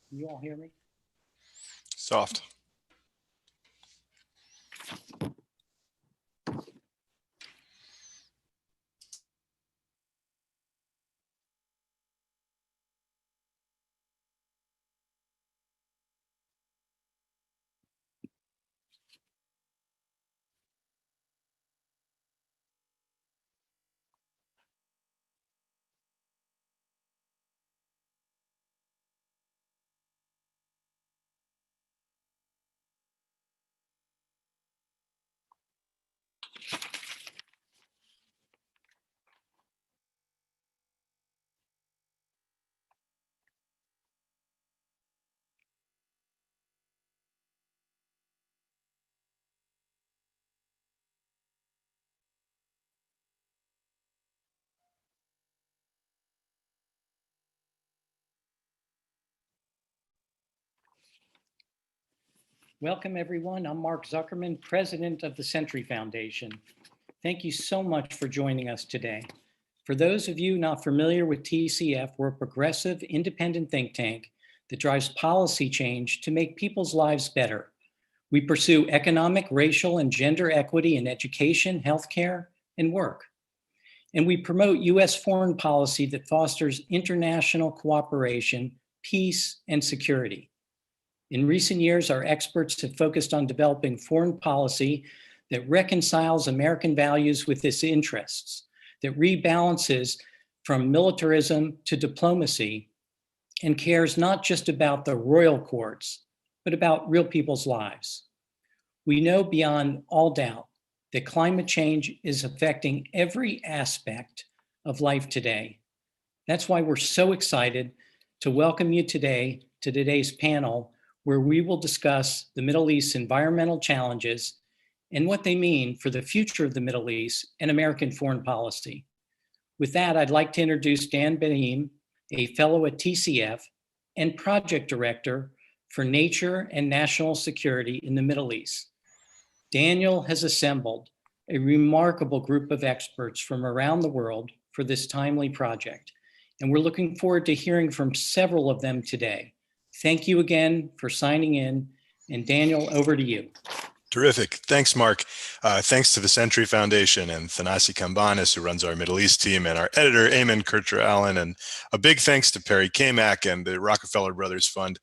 Can you all hear me? Soft. Welcome, everyone. I'm Mark Zuckerman, president of the Century Foundation. Thank you so much for joining us today. For those of you not familiar with TCF, we're a progressive, independent think tank that drives policy change to make people's lives better. We pursue economic, racial, and gender equity in education, healthcare, and work. And we promote US foreign policy that fosters international cooperation, peace, and security. In recent years, our experts have focused on developing foreign policy that reconciles American values with its interests, that rebalances from militarism to diplomacy, and cares not just about the royal courts, but about real people's lives. We know beyond all doubt that climate change is affecting every aspect of life today. That's why we're so excited to welcome you today to today's panel, where we will discuss the Middle East's environmental challenges and what they mean for the future of the Middle East and American foreign policy. With that, I'd like to introduce Dan Beheim, a fellow at TCF and project director for nature and national security in the Middle East. Daniel has assembled a remarkable group of experts from around the world for this timely project, and we're looking forward to hearing from several of them today. Thank you again for signing in, and Daniel, over to you. Terrific. Thanks, Mark. Thanks to the Century Foundation and Thanasi Kambanis, who runs our Middle East team, and our editor, Eamon Kircher-Allen, and a big thanks to Perry Kamak and the Rockefeller Brothers Fund,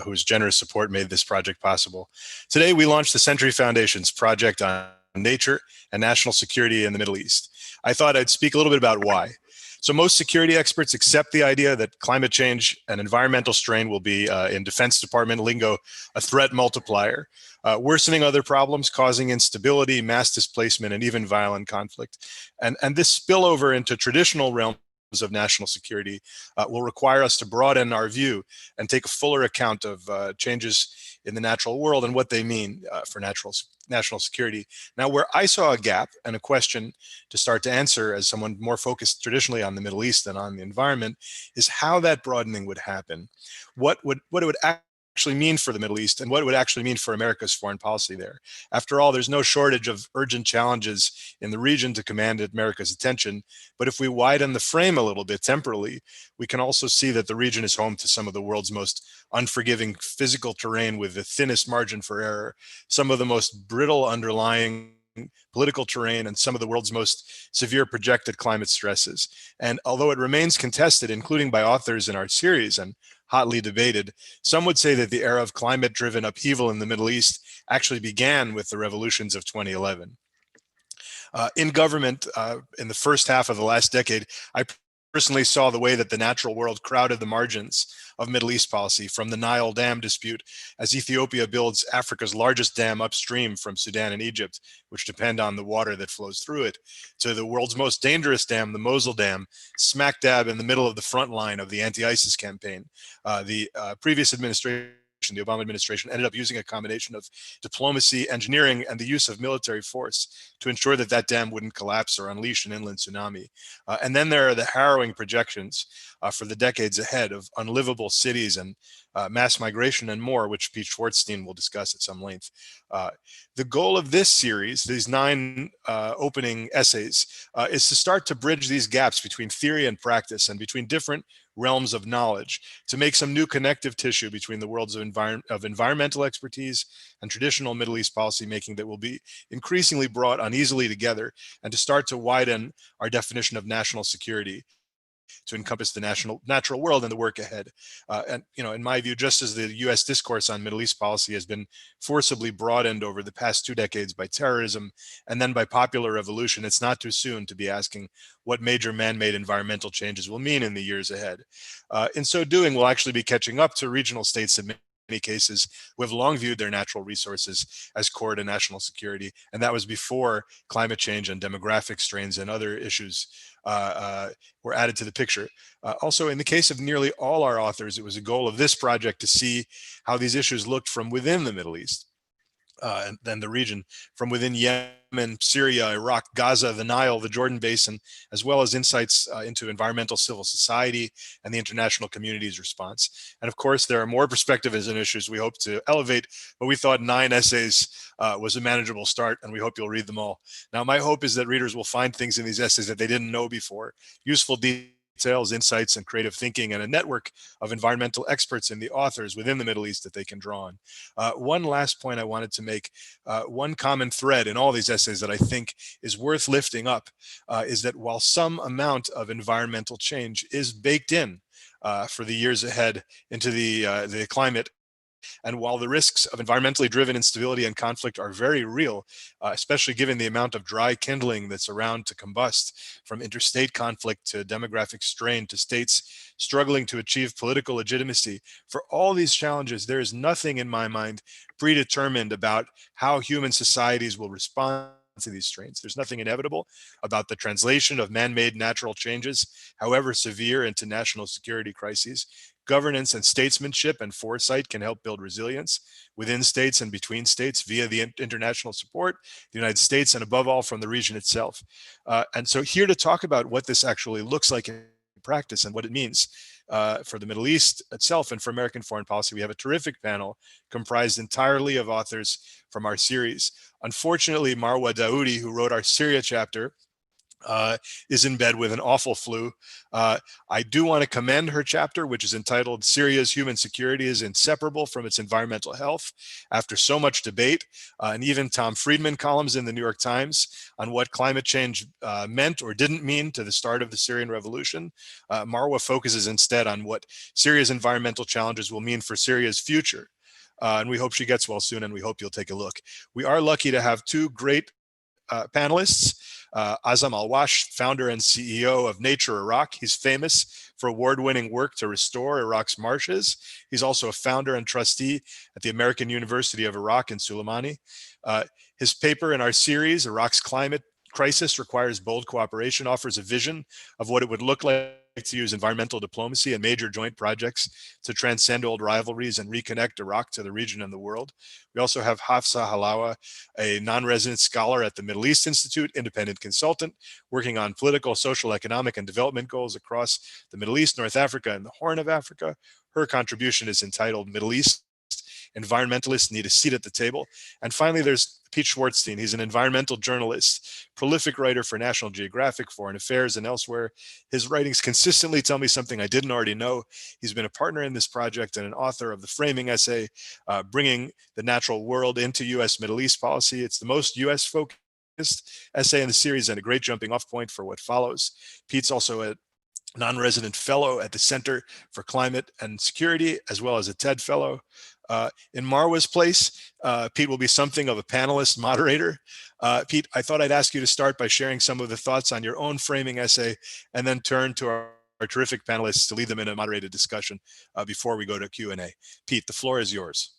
whose generous support made this project possible. Today, we launched the Century Foundation's project on nature and national security in the Middle East. I thought I'd speak a little bit about why. So most security experts accept the idea that climate change and environmental strain will be, in Defense Department lingo, a threat multiplier, worsening other problems, causing instability, mass displacement, and even violent conflict. And this spillover into traditional realms of national security will require us to broaden our view and take a fuller account of changes in the natural world and what they mean for national security. Now, where I saw a gap and a question to start to answer as someone more focused traditionally on the Middle East than on the environment is how that broadening would happen. What it would actually mean for the Middle East and what it would actually mean for America's foreign policy there. After all, there's no shortage of urgent challenges in the region to command America's attention. But if we widen the frame a little bit temporally, we can also see that the region is home to some of the world's most unforgiving physical terrain with the thinnest margin for error, some of the most brittle underlying political terrain, and some of the world's most severe projected climate stresses. And although it remains contested, including by authors in our series and hotly debated, some would say that the era of climate-driven upheaval in the Middle East actually began with the revolutions of 2011. In government, in the first half of the last decade, I personally saw the way that the natural world crowded the margins of Middle East policy, from the Nile dam dispute as Ethiopia builds Africa's largest dam upstream from Sudan and Egypt, which depend on the water that flows through it, to the world's most dangerous dam, the Mosul Dam, smack dab in the middle of the front line of the anti-ISIS campaign. The previous administration, the Obama administration, ended up using a combination of diplomacy, engineering, and the use of military force to ensure that that dam wouldn't collapse or unleash an inland tsunami. And then there are the harrowing projections for the decades ahead of unlivable cities and mass migration and more, which Pete Schwartzstein will discuss at some length. The goal of this series, these 9 opening essays, is to start to bridge these gaps between theory and practice and between different realms of knowledge, to make some new connective tissue between the worlds of environmental expertise and traditional Middle East policymaking that will be increasingly brought uneasily together, and to start to widen our definition of national security to encompass the natural world and the work ahead. And in my view, just as the U.S. discourse on Middle East policy has been forcibly broadened over the past 2 decades by terrorism and then by popular revolution, it's not too soon to be asking what major man-made environmental changes will mean in the years ahead. In so doing, we'll actually be catching up to regional states in many cases who have long viewed their natural resources as core to national security, and that was before climate change and demographic strains and other issues were added to the picture. Also, in the case of nearly all our authors, it was a goal of this project to see how these issues looked from within the Middle East. And then the region, from within Yemen, Syria, Iraq, Gaza, the Nile, the Jordan Basin, as well as insights into environmental civil society and the international community's response. And of course, there are more perspectives and issues we hope to elevate, but we thought 9 essays was a manageable start, and we hope you'll read them all. Now, my hope is that readers will find things in these essays that they didn't know before, useful details, insights, and creative thinking, and a network of environmental experts and the authors within the Middle East that they can draw on. One last point I wanted to make, one common thread in all these essays that I think is worth lifting up is that while some amount of environmental change is baked in for the years ahead into the climate, and while the risks of environmentally driven instability and conflict are very real, especially given the amount of dry kindling that's around to combust, from interstate conflict to demographic strain to states struggling to achieve political legitimacy, for all these challenges, there is nothing in my mind predetermined about how human societies will respond to these strains. There's nothing inevitable about the translation of man-made natural changes, however severe, into national security crises. Governance and statesmanship and foresight can help build resilience within states and between states via the international support, the United States, and above all from the region itself. And so here to talk about what this actually looks like in practice and what it means for the Middle East itself and for American foreign policy, we have a terrific panel comprised entirely of authors from our series. Unfortunately, Marwa Daoudi, who wrote our Syria chapter, is in bed with an awful flu. I do want to commend her chapter, which is entitled Syria's Human Security is Inseparable from Its Environmental Health. After so much debate, and even Tom Friedman columns in the New York Times on what climate change meant or didn't mean to the start of the Syrian revolution, Marwa focuses instead on what Syria's environmental challenges will mean for Syria's future. And we hope she gets well soon, and we hope you'll take a look. We are lucky to have 2 great panelists. Azam Al-Wash, founder and CEO of Nature Iraq. He's famous for award-winning work to restore Iraq's marshes. He's also a founder and trustee at the American University of Iraq in Suleimani. His paper in our series, Iraq's Climate Crisis Requires Bold Cooperation, offers a vision of what it would look like to use environmental diplomacy and major joint projects to transcend old rivalries and reconnect Iraq to the region and the world. We also have Hafsa Halawa, a non-resident scholar at the Middle East Institute, independent consultant, working on political, social, economic, and development goals across the Middle East, North Africa, and the Horn of Africa. Her contribution is entitled Middle East Environmentalists Need a Seat at the Table. And finally, there's Pete Schwartzstein. He's an environmental journalist, prolific writer for National Geographic, Foreign Affairs, and elsewhere. His writings consistently tell me something I didn't already know. He's been a partner in this project and an author of the framing essay, Bringing the Natural World into U.S. Middle East Policy. It's the most U.S. focused essay in the series and a great jumping off point for what follows. Pete's also a non-resident fellow at the Center for Climate and Security, as well as a TED fellow. In Marwa's place, Pete will be something of a panelist moderator. Pete, I thought I'd ask you to start by sharing some of the thoughts on your own framing essay, and then turn to our terrific panelists to lead them in a moderated discussion before we go to Q&A. Pete, the floor is yours.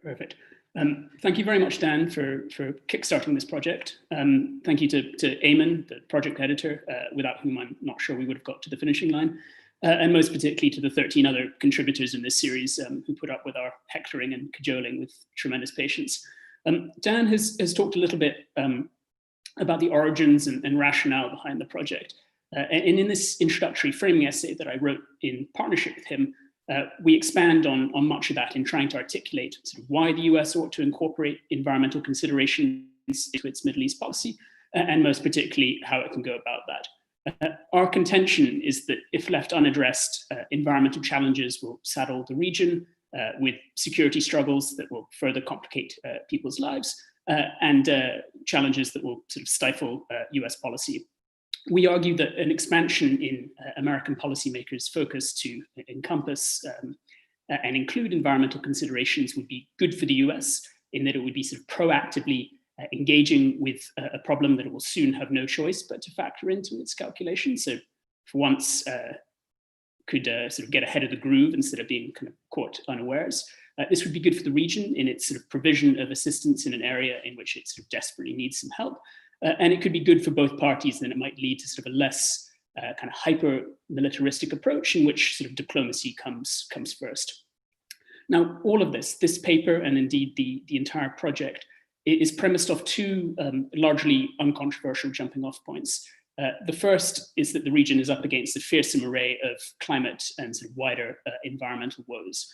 Perfect. Thank you very much, Dan, for kickstarting this project. Thank you to Eamon, the project editor, without whom I'm not sure we would have got to the finishing line. And most particularly to the 13 other contributors in this series who put up with our hectoring and cajoling with tremendous patience. Dan has talked a little bit about the origins and rationale behind the project. And in this introductory framing essay that I wrote in partnership with him, we expand on much of that in trying to articulate sort of why the US ought to incorporate environmental considerations into its Middle East policy, and most particularly how it can go about that. Our contention is that if left unaddressed, environmental challenges will saddle the region with security struggles that will further complicate people's lives and challenges that will sort of stifle US policy. We argue that an expansion in American policymakers' focus to encompass and include environmental considerations would be good for the US, in that it would be sort of proactively engaging with a problem that it will soon have no choice but to factor into its calculations. So for once, could sort of get ahead of the groove instead of being kind of caught unawares. This would be good for the region in its sort of provision of assistance in an area in which it sort of desperately needs some help. And it could be good for both parties, and it might lead to sort of a less kind of hyper-militaristic approach in which sort of diplomacy comes first. Now, all of this paper, and indeed the entire project, is premised off two largely uncontroversial jumping off points. The first is that the region is up against a fearsome array of climate and sort of wider environmental woes.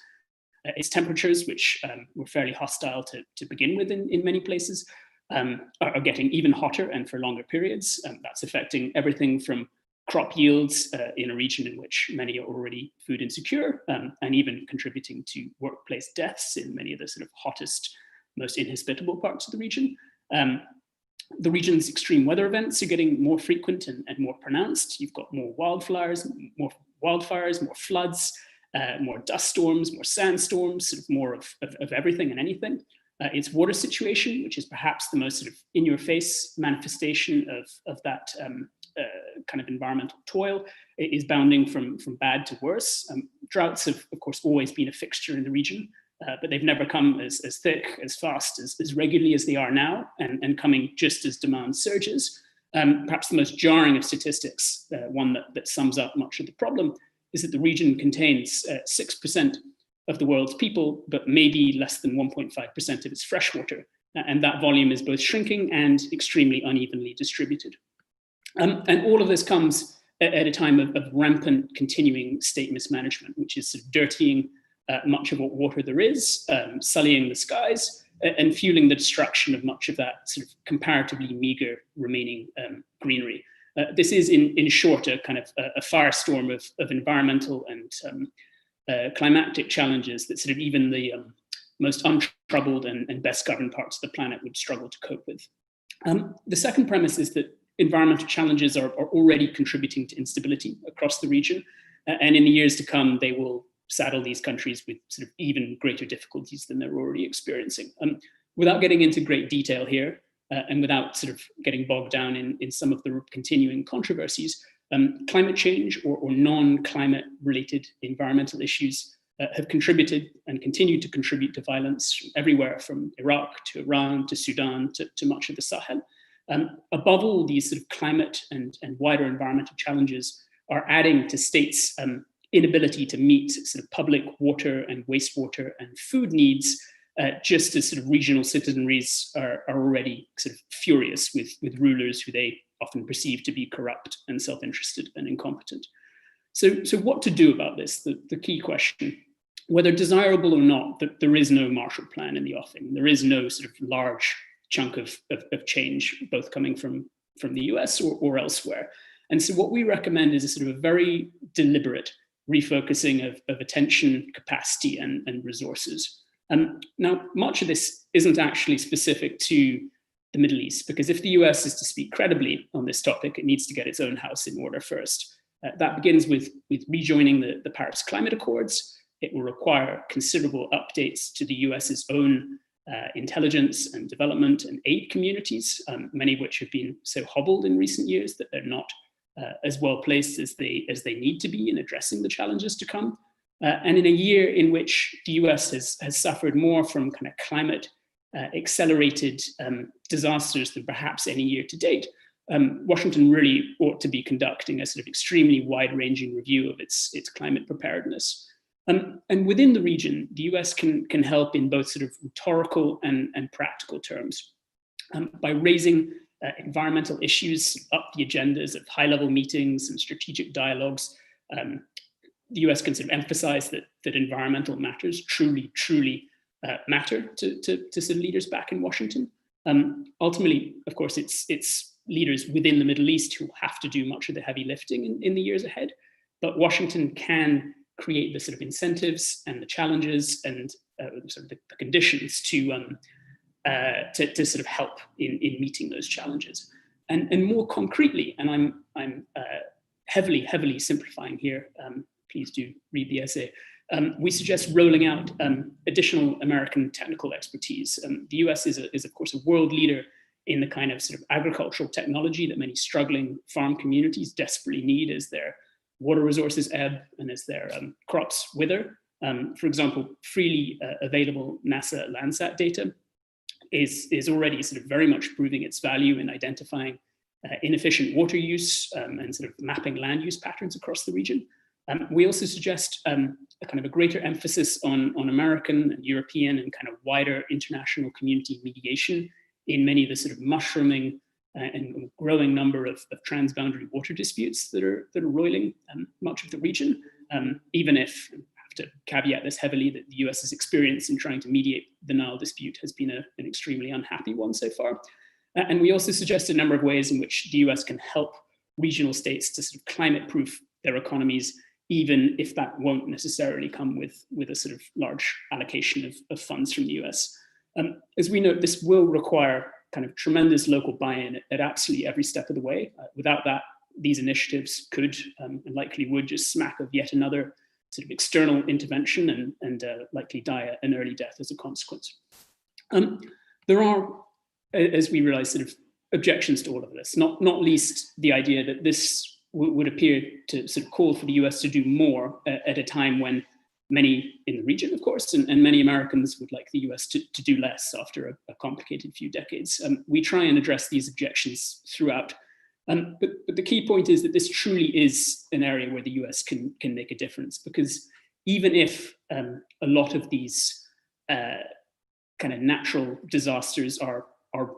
Its temperatures, which were fairly hostile to begin with in many places, are getting even hotter and for longer periods. That's affecting everything from crop yields in a region in which many are already food insecure, and even contributing to workplace deaths in many of the sort of hottest, most inhospitable parts of the region. The region's extreme weather events are getting more frequent and more pronounced. You've got more wildfires, more floods, more dust storms, more sandstorms, sort of more of everything and anything. Its water situation, which is perhaps the most sort of in-your-face manifestation of that kind of environmental toil, is bounding from bad to worse. Droughts have, of course, always been a fixture in the region. But they've never come as thick, as fast, as regularly as they are now, and coming just as demand surges. Perhaps the most jarring of statistics, one that sums up much of the problem, is that the region contains 6% of the world's people, but maybe less than 1.5% of its freshwater. And that volume is both shrinking and extremely unevenly distributed. And all of this comes at a time of rampant continuing state mismanagement, which is sort of dirtying much of what water there is, sullying the skies, and fueling the destruction of much of that sort of comparatively meager remaining greenery. This is, in short, a kind of a firestorm of environmental and climatic challenges that sort of even the most untroubled and best governed parts of the planet would struggle to cope with. The second premise is that environmental challenges are already contributing to instability across the region, and in the years to come, they will saddle these countries with sort of even greater difficulties than they're already experiencing. Without getting into great detail here, and without sort of getting bogged down in some of the continuing controversies, climate change or non-climate related environmental issues have contributed and continue to contribute to violence everywhere from Iraq to Iran to Sudan to much of the Sahel. Above all, these sort of climate and wider environmental challenges are adding to states' inability to meet sort of public water and wastewater and food needs, just as sort of regional citizenries are already sort of furious with rulers who they often perceive to be corrupt and self-interested and incompetent. So what to do about this? The key question, whether desirable or not, that there is no Marshall Plan in the offing. There is no sort of large chunk of change, both coming from the US or elsewhere. And so what we recommend is a sort of a very deliberate refocusing of attention, capacity, and resources. Now, much of this isn't actually specific to the Middle East, because if the US is to speak credibly on this topic, it needs to get its own house in order first. That begins with rejoining the Paris Climate Accords. It will require considerable updates to the US's own intelligence and development and aid communities, many of which have been so hobbled in recent years that they're not as well placed as they need to be in addressing the challenges to come. And in a year in which the US has suffered more from kind of climate accelerated disasters than perhaps any year to date, Washington really ought to be conducting a sort of extremely wide-ranging review of its climate preparedness. And within the region, the US can help in both sort of rhetorical and practical terms by raising environmental issues up the agendas of high-level meetings and strategic dialogues. The US can sort of emphasize that environmental matters truly matter to sort of leaders back in Washington. Ultimately, of course, it's leaders within the Middle East who will have to do much of the heavy lifting in the years ahead. But Washington can create the sort of incentives and the challenges and sort of the conditions to sort of help in meeting those challenges. And more concretely, and I'm heavily simplifying here, please do read the essay, we suggest rolling out additional American technical expertise. The US is of course a world leader in the kind of sort of agricultural technology that many struggling farm communities desperately need as their water resources ebb and as their crops wither. For example, freely available NASA Landsat data is already sort of very much proving its value in identifying inefficient water use and sort of mapping land use patterns across the region. We also suggest a kind of a greater emphasis on American and European and kind of wider international community mediation in many of the sort of mushrooming and growing number of transboundary water disputes that are roiling much of the region, even if, I have to caveat this heavily, that the US's experience in trying to mediate the Nile dispute has been an extremely unhappy one so far. And we also suggest a number of ways in which the US can help regional states to sort of climate-proof their economies, even if that won't necessarily come with a sort of large allocation of funds from the US. As we know, this will require kind of tremendous local buy-in at absolutely every step of the way. Without that, these initiatives could and likely would just smack of yet another sort of external intervention and likely die an early death as a consequence. There are, as we realize, sort of objections to all of this, not least the idea that this would appear to sort of call for the US to do more at a time when many in the region, of course, and many Americans would like the US to do less after a complicated few decades. We try and address these objections throughout. But the key point is that this truly is an area where the US can make a difference, because even if a lot of these kind of natural disasters are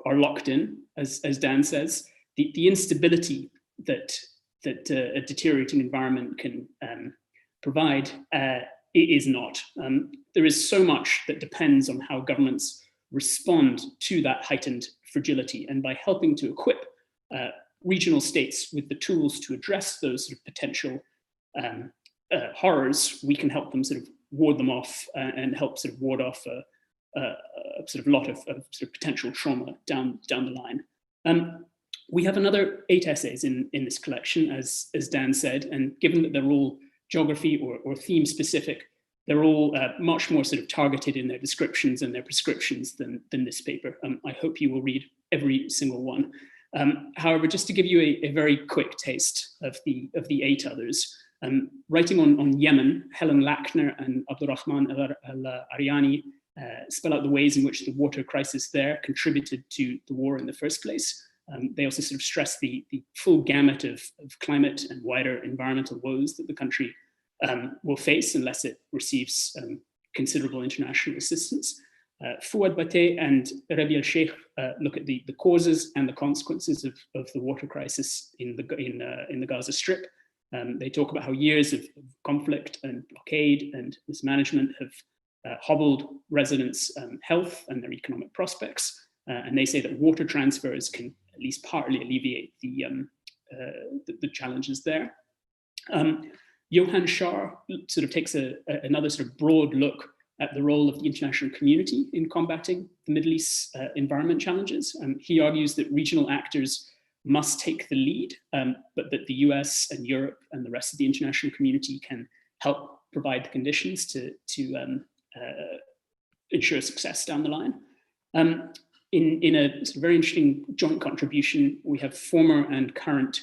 locked in, as Dan says, the instability that a deteriorating environment can provide, it is not. There is so much that depends on how governments respond to that heightened fragility, and by helping to equip regional states with the tools to address those sort of potential horrors, we can help them sort of ward them off and help sort of ward off a sort of lot of sort of potential trauma down the line. We have another 8 essays in this collection, as Dan said, and given that they're all geography or theme specific, they're all much more sort of targeted in their descriptions and their prescriptions than this paper. I hope you will read every single one. However, just to give you a very quick taste of the 8 others, writing on Yemen, Helen Lackner and Abdurrahman al-Ariani spell out the ways in which the water crisis there contributed to the war in the first place. They also sort of stress the full gamut of climate and wider environmental woes that the country will face unless it receives considerable international assistance. Fouad Bateh and Rabi al-Sheikh look at the causes and the consequences of the water crisis in the Gaza Strip. They talk about how years of conflict and blockade and mismanagement have hobbled residents' health and their economic prospects. And they say that water transfers can at least partly alleviate the challenges there. Johan Shar sort of takes another sort of broad look at the role of the international community in combating the Middle East's environment challenges. He argues that regional actors must take the lead, but that the US and Europe and the rest of the international community can help provide the conditions to ensure success down the line. In a sort of very interesting joint contribution, we have former and current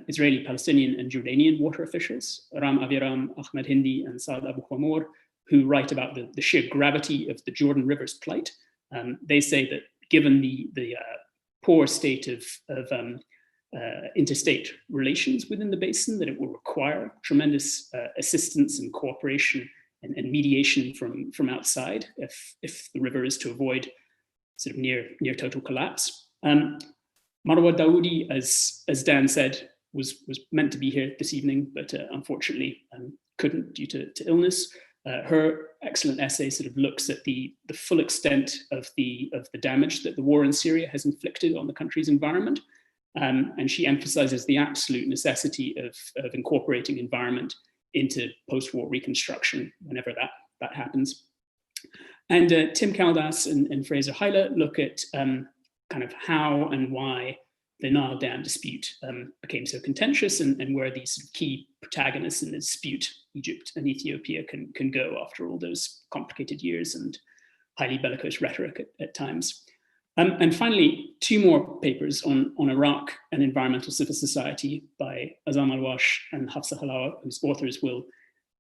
Israeli, Palestinian, and Jordanian water officials, Ram Aviram, Ahmed Hindi, and Saad Abu Khamor, who write about the sheer gravity of the Jordan River's plight. They say that given the poor state of interstate relations within the basin, that it will require tremendous assistance and cooperation and mediation from outside if the river is to avoid sort of near total collapse. Marwa Dawoodi, as Dan said, was meant to be here this evening, but unfortunately couldn't due to illness. Her excellent essay sort of looks at the full extent of the damage that the war in Syria has inflicted on the country's environment, And she emphasizes the absolute necessity of incorporating environment into post-war reconstruction whenever that happens. And Tim Caldas and Fraser Hyler look at kind of how and why the Nile Dam dispute became so contentious, and where these key protagonists in the dispute, Egypt and Ethiopia, can go after all those complicated years and highly bellicose rhetoric at times. And finally, two more papers on Iraq and environmental civil society by Azam Alwash and Hafsa Halawa, whose authors will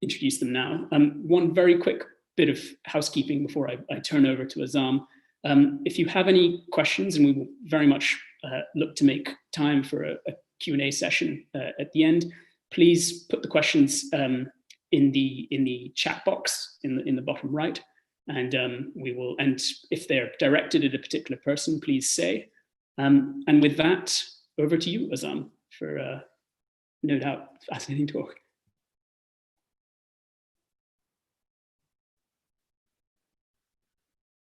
introduce them now. One very quick bit of housekeeping before I turn over to Azam. If you have any questions, and we will very much look to make time for a Q&A session at the end, please put the questions in the chat box in the bottom right. And we will, and if they're directed at a particular person, please say. And with that, over to you, Azam, for no doubt fascinating talk.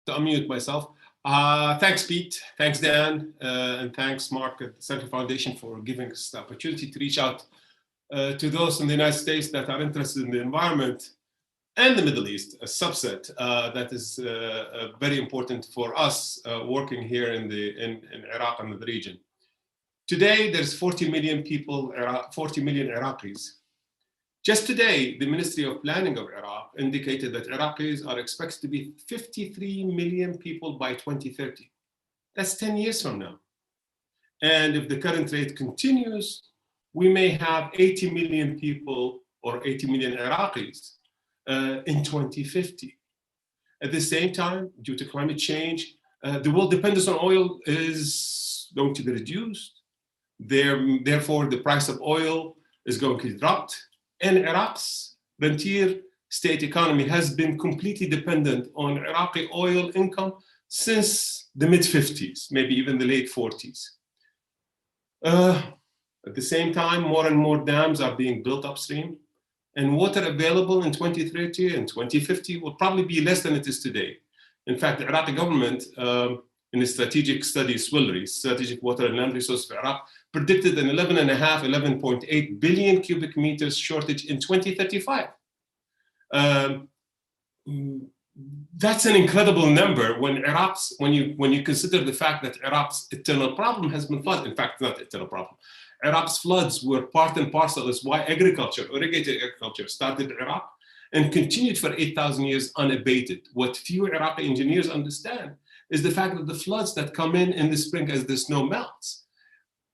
To unmute myself. Thanks, Pete. Thanks, Dan. And thanks, Mark at the Center Foundation for giving us the opportunity to reach out to those in the United States that are interested in the environment and the Middle East, a subset that is very important for us working here in Iraq and the region. Today, there's 40 million people, 40 million Iraqis. Just today, the Ministry of Planning of Iraq indicated that Iraqis are expected to be 53 million people by 2030. That's 10 years from now. And if the current rate continues, we may have 80 million people or 80 million Iraqis in 2050. At the same time, due to climate change, the world dependence on oil is going to be reduced. Therefore, the price of oil is going to drop. And Iraq's rentier state economy has been completely dependent on Iraqi oil income since the mid-50s, maybe even the late 40s. At the same time, more and more dams are being built upstream, and water available in 2030 and 2050 will probably be less than it is today. In fact, the Iraqi government, in a strategic study, SWILRI, Strategic Water and Land Resource for Iraq, predicted an 11.8 billion cubic meters shortage in 2035. That's an incredible number when you consider the fact that Iraq's eternal problem has been flood. In fact, not eternal problem. Iraq's floods were part and parcel is why agriculture, irrigated agriculture, started in Iraq and continued for 8,000 years unabated. What few Iraqi engineers understand is the fact that the floods that come in the spring as the snow melts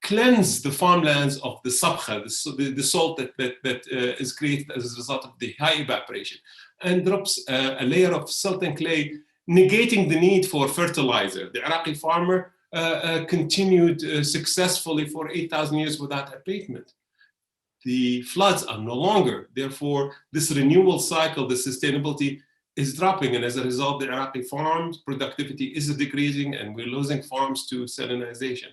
cleanse the farmlands of the sabkha, the salt that is created as a result of the high evaporation, and drops a layer of silt and clay, negating the need for fertilizer. The Iraqi farmer continued successfully for 8,000 years without abatement. The floods are no longer. Therefore, this renewal cycle, the sustainability is dropping. And as a result, the Iraqi farms productivity is decreasing and we're losing farms to salinization.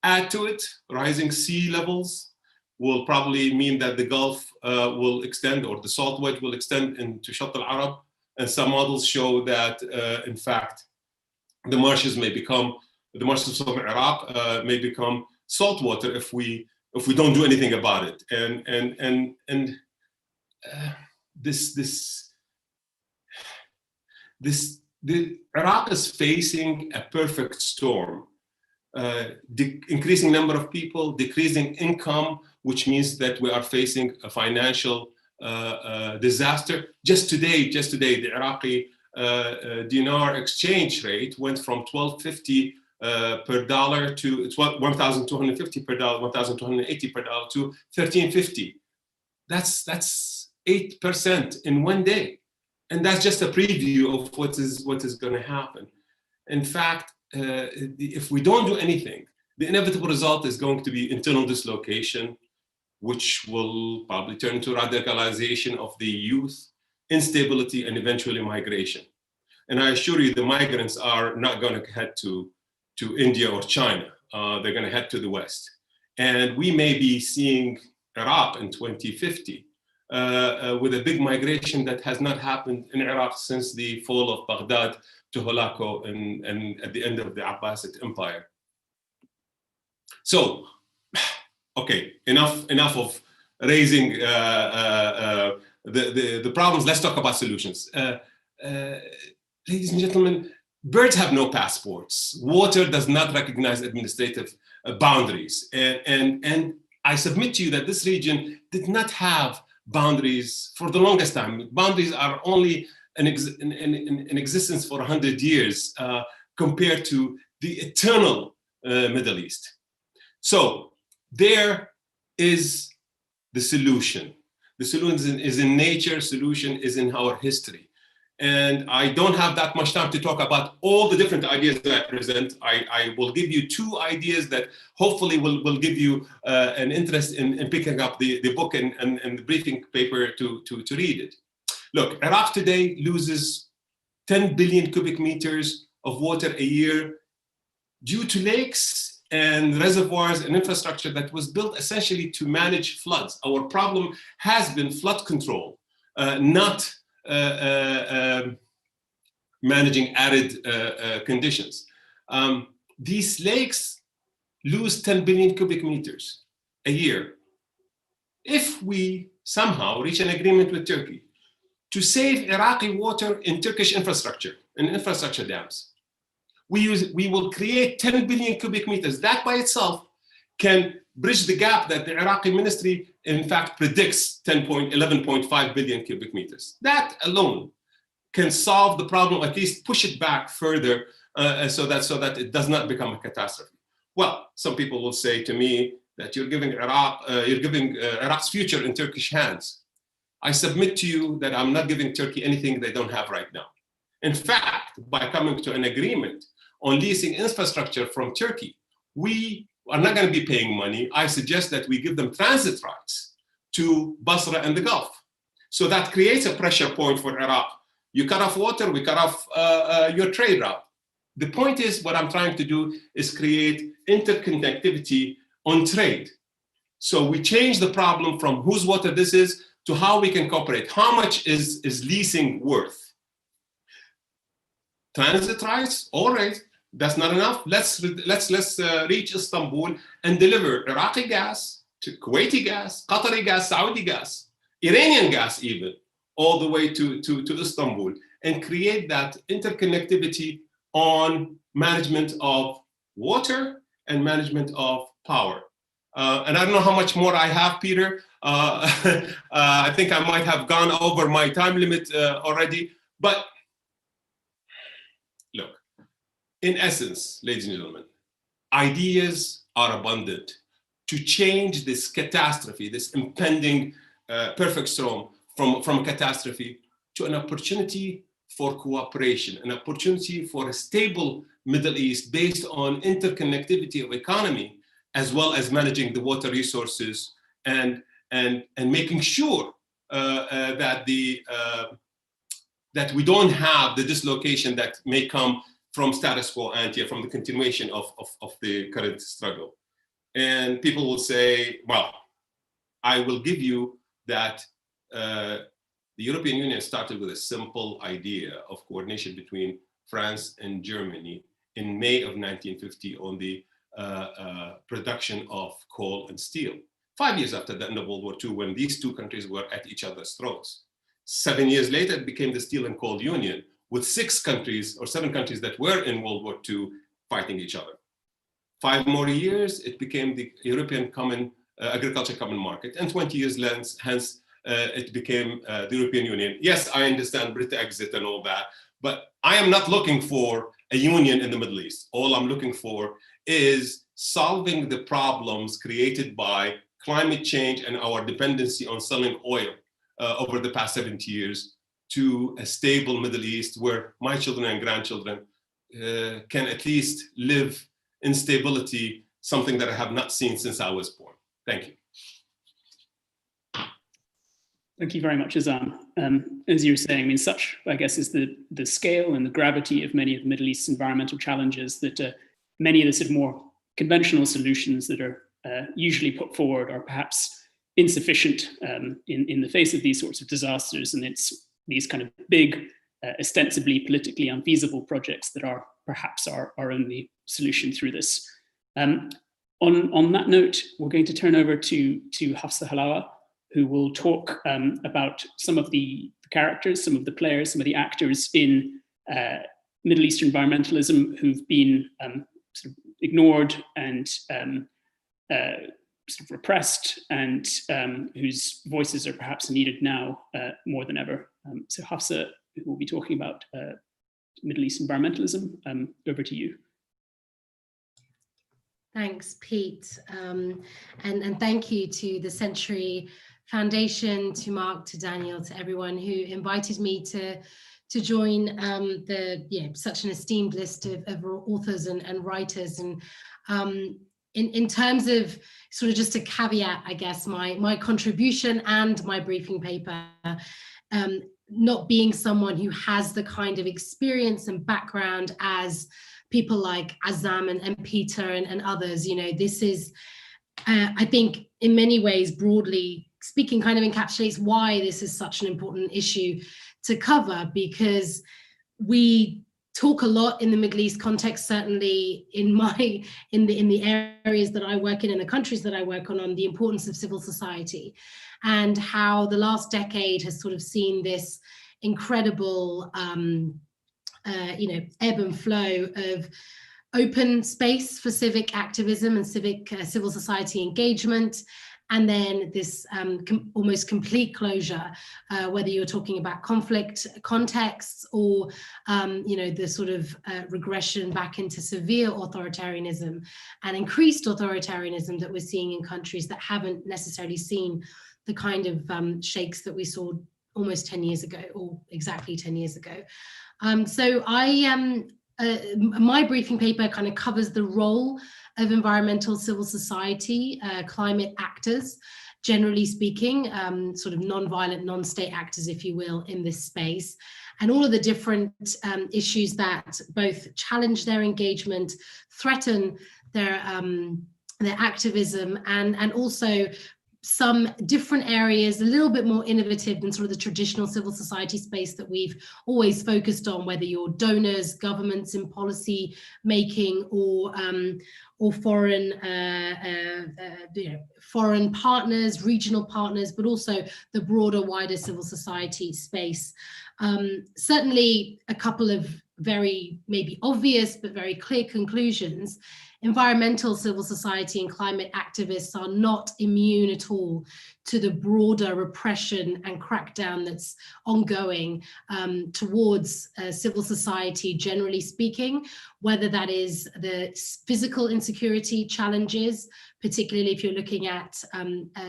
Add to it, rising sea levels will probably mean that the Gulf will extend, or the salt wedge will extend into Shatt al-Arab. And some models show that, in fact, the marshes of Iraq may become saltwater if we don't do anything about it. And the Iraq is facing a perfect storm. Increasing number of people, decreasing income, which means that we are facing a financial disaster. Just today, the Iraqi dinar exchange rate went from 1250 per dollar to 1,250 per dollar, 1,280 per dollar to 1,350. That's 8% in one day, and that's just a preview of what is going to happen. In fact, if we don't do anything, the inevitable result is going to be internal dislocation, which will probably turn to radicalization of the youth, instability, and eventually migration. And I assure you, the migrants are not going to head to India or China. They're going to head to the West. And we may be seeing Iraq in 2050 with a big migration that has not happened in Iraq since the fall of Baghdad to Holako and at the end of the Abbasid Empire. So, okay, enough of raising the problems. Let's talk about solutions. Ladies and gentlemen, birds have no passports. Water does not recognize administrative boundaries. And I submit to you that this region did not have boundaries for the longest time. Boundaries are only in existence for 100 years compared to the eternal Middle East. So there is the solution. The solution is in nature, solution is in our history. And I don't have that much time to talk about all the different ideas that I present. I will give you 2 ideas that hopefully will give you an interest in picking up the book and the briefing paper to read it. Look, Iraq today loses 10 billion cubic meters of water a year due to lakes and reservoirs and infrastructure that was built essentially to manage floods. Our problem has been flood control, not managing arid conditions. These lakes lose 10 billion cubic meters a year. If we somehow reach an agreement with Turkey to save Iraqi water in Turkish infrastructure and infrastructure dams, we will create 10 billion cubic meters. That by itself can bridge the gap that the Iraqi ministry in fact predicts 11.5 billion cubic meters. That alone can solve the problem, at least push it back further so that it does not become a catastrophe. Well, some people will say to me that you're giving Iraq's future in Turkish hands. I submit to you that I'm not giving Turkey anything they don't have right now. In fact, by coming to an agreement on leasing infrastructure from Turkey, we are not going to be paying money. I suggest that we give them transit rights to Basra and the Gulf. So that creates a pressure point for Iraq. You cut off water, we cut off your trade route. The point is, what I'm trying to do is create interconnectivity on trade. So we change the problem from whose water this is to how we can cooperate. How much is leasing worth? Transit rights, all right, that's not enough. Let's reach Istanbul and deliver Iraqi gas, to Kuwaiti gas, Qatari gas, Saudi gas, Iranian gas even, all the way to Istanbul, and create that interconnectivity on management of water and management of power. And I don't know how much more I have, Peter. I think I might have gone over my time limit already, but look, in essence, ladies and gentlemen, ideas are abundant to change this catastrophe, this impending perfect storm from a catastrophe to an opportunity for cooperation, an opportunity for a stable Middle East based on interconnectivity of economy, as well as managing the water resources and making sure that we don't have the dislocation that may come from status quo ante, from the continuation of the current struggle. And people will say, well, I will give you that the European Union started with a simple idea of coordination between France and Germany in May of 1950 on the production of coal and steel. 5 years after the end of World War II, when these 2 countries were at each other's throats. 7 years later, it became the Steel and Coal Union, with 6 countries or 7 countries that were in World War II fighting each other. 5 more years, it became the European Common Agriculture Common Market, and 20 years hence, it became the European Union. Yes, I understand Brexit exit and all that, but I am not looking for a union in the Middle East. All I'm looking for is solving the problems created by climate change and our dependency on selling oil over the past 70 years to a stable Middle East where my children and grandchildren can at least live in stability, something that I have not seen since I was born. Thank you. Thank you very much, Azam. As you were saying, I mean, such, I guess, is the scale and the gravity of many of the Middle East's environmental challenges that many of the sort of more conventional solutions that are usually put forward are perhaps insufficient in the face of these sorts of disasters. And it's these kind of big, ostensibly politically unfeasible projects that are perhaps our only solution through this. On that note, we're going to turn over to Hafsa Halawa, who will talk about some of the characters, some of the players, some of the actors in Middle East environmentalism who've been sort of ignored and sort of repressed, and whose voices are perhaps needed now more than ever. So Hafsa will be talking about Middle East environmentalism. Over to you. Thanks, Pete. And thank you to the Century Foundation, to Mark, to Daniel, to everyone who invited me to join such an esteemed list of authors and writers. And in terms of sort of just a caveat, I guess, my contribution and my briefing paper, not being someone who has the kind of experience and background as people like Azam and Peter and others, this is, I think, in many ways, broadly speaking, kind of encapsulates why this is such an important issue to cover, because we talk a lot in the Middle East context, certainly in the areas that I work in the countries that I work on the importance of civil society, and how the last decade has sort of seen this incredible ebb and flow of open space for civic activism and civil society engagement, and then this almost complete closure, whether you're talking about conflict contexts or the sort of regression back into severe authoritarianism and increased authoritarianism that we're seeing in countries that haven't necessarily seen the kind of shakes that we saw almost 10 years ago, or exactly 10 years ago. So my briefing paper kind of covers the role of environmental civil society, climate actors, generally speaking, sort of non-violent, non-state actors, if you will, in this space, and all of the different issues that both challenge their engagement, threaten their activism, and also some different areas, a little bit more innovative than sort of the traditional civil society space that we've always focused on, whether you're donors, governments in policy making, or foreign foreign partners, regional partners, but also the broader, wider civil society space. Certainly a couple of very maybe obvious but very clear conclusions. Environmental civil society and climate activists are not immune at all to the broader repression and crackdown that's ongoing towards civil society, generally speaking, whether that is the physical insecurity challenges, particularly if you're looking at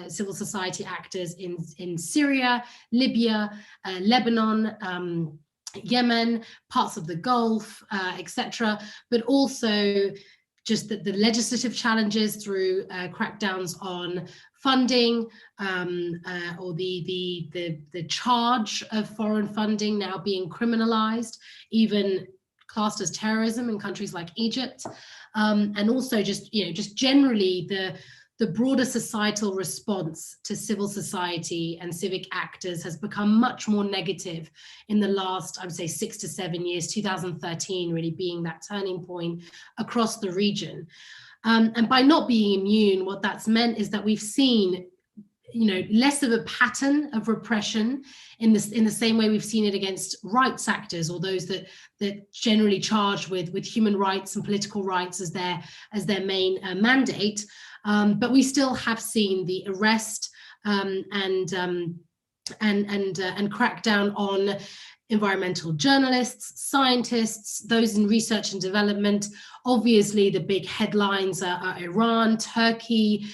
civil society actors in Syria, Libya, Lebanon, Yemen, parts of the Gulf, etc., but also just the legislative challenges through crackdowns on funding, or the charge of foreign funding now being criminalized, even classed as terrorism in countries like Egypt, and also just generally the broader societal response to civil society and civic actors has become much more negative in the last, I would say, 6 to 7 years, 2013 really being that turning point across the region. And by not being immune, what that's meant is that we've seen less of a pattern of repression in the same way we've seen it against rights actors, or those that generally charged with human rights and political rights as their main mandate. But we still have seen the arrest and crackdown on environmental journalists, scientists, those in research and development. Obviously, the big headlines are Iran, Turkey,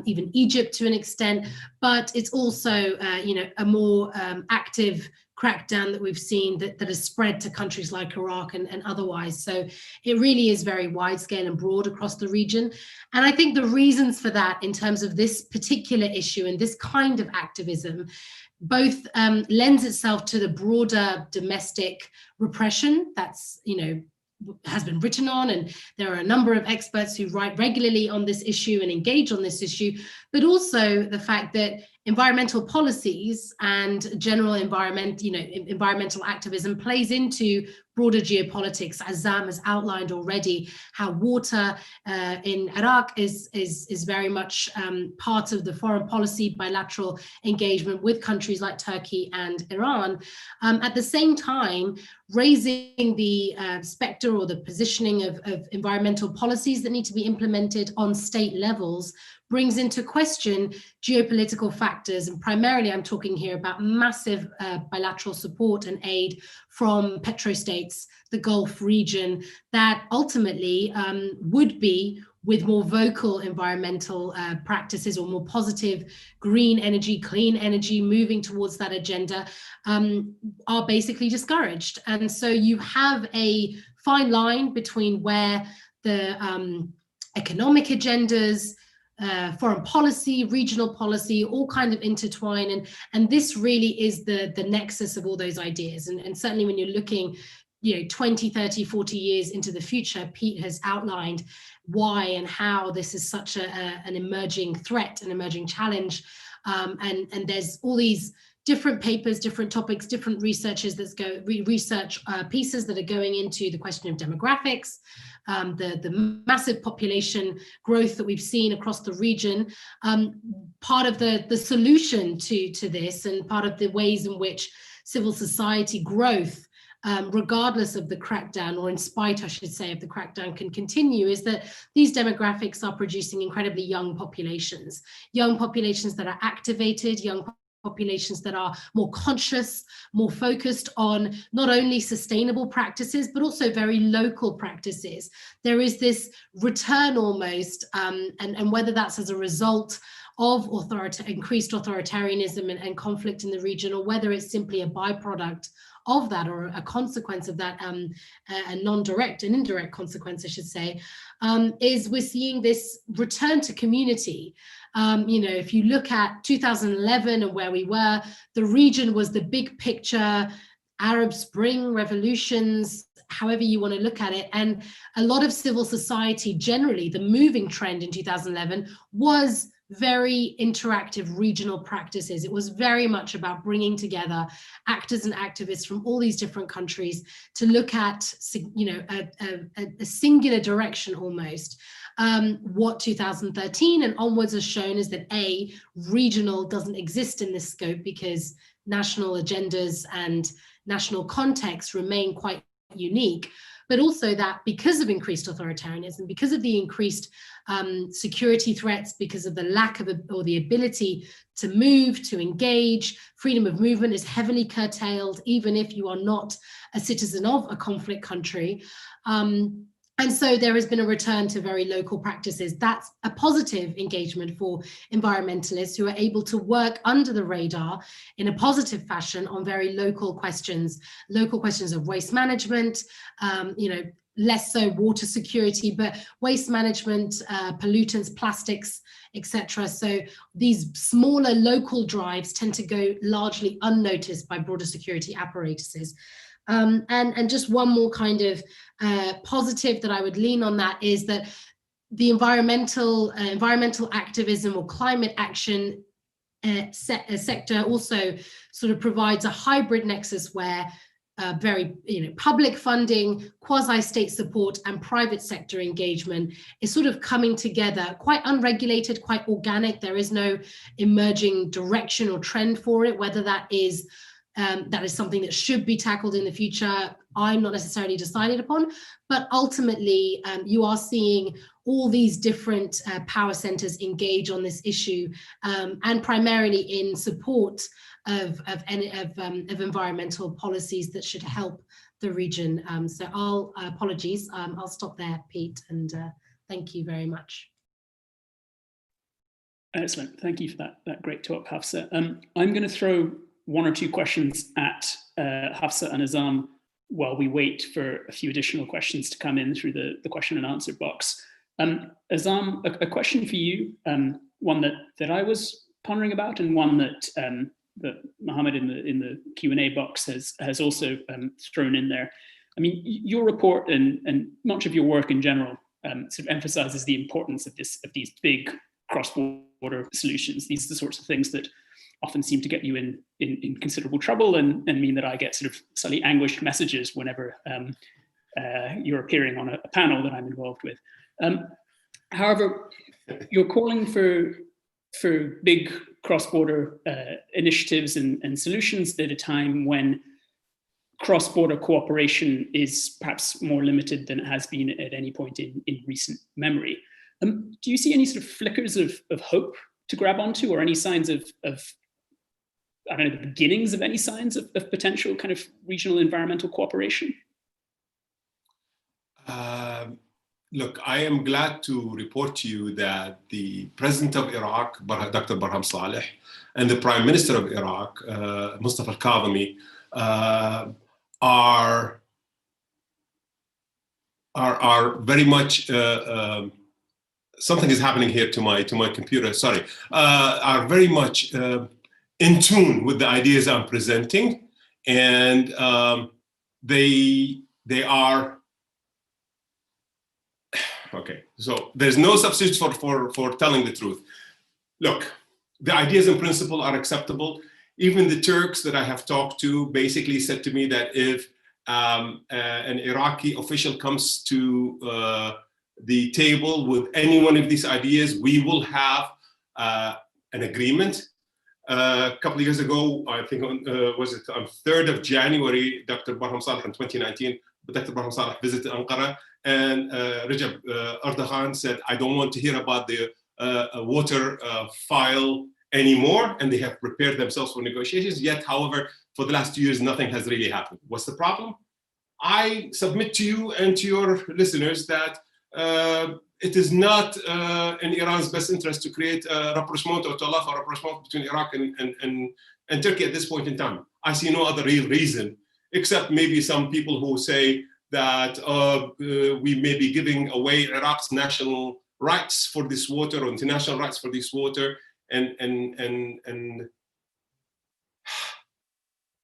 even Egypt to an extent, but it's also a more active crackdown that we've seen that has spread to countries like Iraq and otherwise. So it really is very wide scale and broad across the region. And I think the reasons for that in terms of this particular issue and this kind of activism both lends itself to the broader domestic repression that's, has been written on, and there are a number of experts who write regularly on this issue and engage on this issue, but also the fact that environmental policies and general environmental activism plays into broader geopolitics, as Zam has outlined already, how water in Iraq is very much part of the foreign policy bilateral engagement with countries like Turkey and Iran. At the same time, raising the specter or the positioning of environmental policies that need to be implemented on state levels brings into question geopolitical factors. And primarily, I'm talking here about massive bilateral support and aid from petrostates, the Gulf region, that ultimately would be with more vocal environmental practices or more positive green energy, clean energy, moving towards that agenda, are basically discouraged. And so you have a fine line between where the economic agendas, foreign policy, regional policy, all kind of intertwine. And this really is the nexus of all those ideas. And certainly when you're looking 20, 30, 40 years into the future, Pete has outlined why and how this is such an emerging threat, an emerging challenge. And there's all these different papers, different topics, different research pieces that are going into the question of demographics, the massive population growth that we've seen across the region. Part of the solution to this, and part of the ways in which civil society growth, regardless of the crackdown, or in spite, I should say, of the crackdown, can continue, is that these demographics are producing incredibly young populations that are activated, young populations that are more conscious, more focused on not only sustainable practices, but also very local practices. There is this return almost, and whether that's as a result of increased authoritarianism and conflict in the region, or whether it's simply a byproduct of that, or a consequence of that, a non-direct and indirect consequence, I should say, is we're seeing this return to community. If you look at 2011 and where we were, the region was the big picture, Arab Spring, revolutions, however you want to look at it. And a lot of civil society, generally, the moving trend in 2011 was very interactive regional practices. It was very much about bringing together actors and activists from all these different countries to look at, a singular direction almost. What 2013 and onwards has shown is that regional doesn't exist in this scope, because national agendas and national contexts remain quite unique, but also that because of increased authoritarianism, because of the increased security threats, because of the lack of or the ability to move, to engage, freedom of movement is heavily curtailed, even if you are not a citizen of a conflict country. And so there has been a return to very local practices. That's a positive engagement for environmentalists who are able to work under the radar in a positive fashion on very local questions of waste management, less so water security, but waste management, pollutants, plastics, etc. So these smaller local drives tend to go largely unnoticed by broader security apparatuses. And just one more kind of positive that I would lean on that is that the environmental activism or climate action sector also sort of provides a hybrid nexus where very public funding, quasi-state support, and private sector engagement is sort of coming together, quite unregulated, quite organic. There is no emerging direction or trend for it, whether that is something that should be tackled in the future, I'm not necessarily decided upon, but ultimately you are seeing all these different power centers engage on this issue, and primarily in support of environmental policies that should help the region. So apologies, I'll stop there, Pete, and thank you very much. Excellent, thank you for that great talk, Hafsa. I'm going to throw one or two questions at Hafsa and Azam while we wait for a few additional questions to come in through the question and answer box. Azam, a question for you, one that I was pondering about, and one that Mohammed in the Q&A box has also thrown in there. I mean, your report and much of your work in general sort of emphasizes the importance of these big cross-border solutions. These are the sorts of things that often seem to get you in considerable trouble and mean that I get sort of slightly anguished messages whenever you're appearing on a panel that I'm involved with. However, you're calling for big cross-border initiatives and solutions at a time when cross-border cooperation is perhaps more limited than it has been at any point in recent memory. Do you see any sort of flickers of hope to grab onto, or any signs of I don't know, the beginnings of any signs of potential kind of regional environmental cooperation? Look, I am glad to report to you that the president of Iraq, Dr. Barham Saleh, and the prime minister of Iraq, Mustafa al-Kadhimi, are very much, something is happening here to my computer, sorry, are very much in tune with the ideas I'm presenting, and they are, okay, so there's no substitute for telling the truth. Look, the ideas in principle are acceptable. Even the Turks that I have talked to basically said to me that if an Iraqi official comes to the table with any one of these ideas, we will have an agreement. A couple of years ago, I think, was it on 3rd of January, Dr. Barham Saleh in 2019, Dr. Barham Saleh visited Ankara, and Recep Erdogan said, I don't want to hear about the water file anymore, and they have prepared themselves for negotiations. Yet, however, for the last 2 years, nothing has really happened. What's the problem? I submit to you and to your listeners that it is not in Iran's best interest to create a rapprochement or to allow for a rapprochement between Iraq and Turkey at this point in time. I see no other real reason, except maybe some people who say that we may be giving away Iraq's national rights for this water, or international rights for this water, and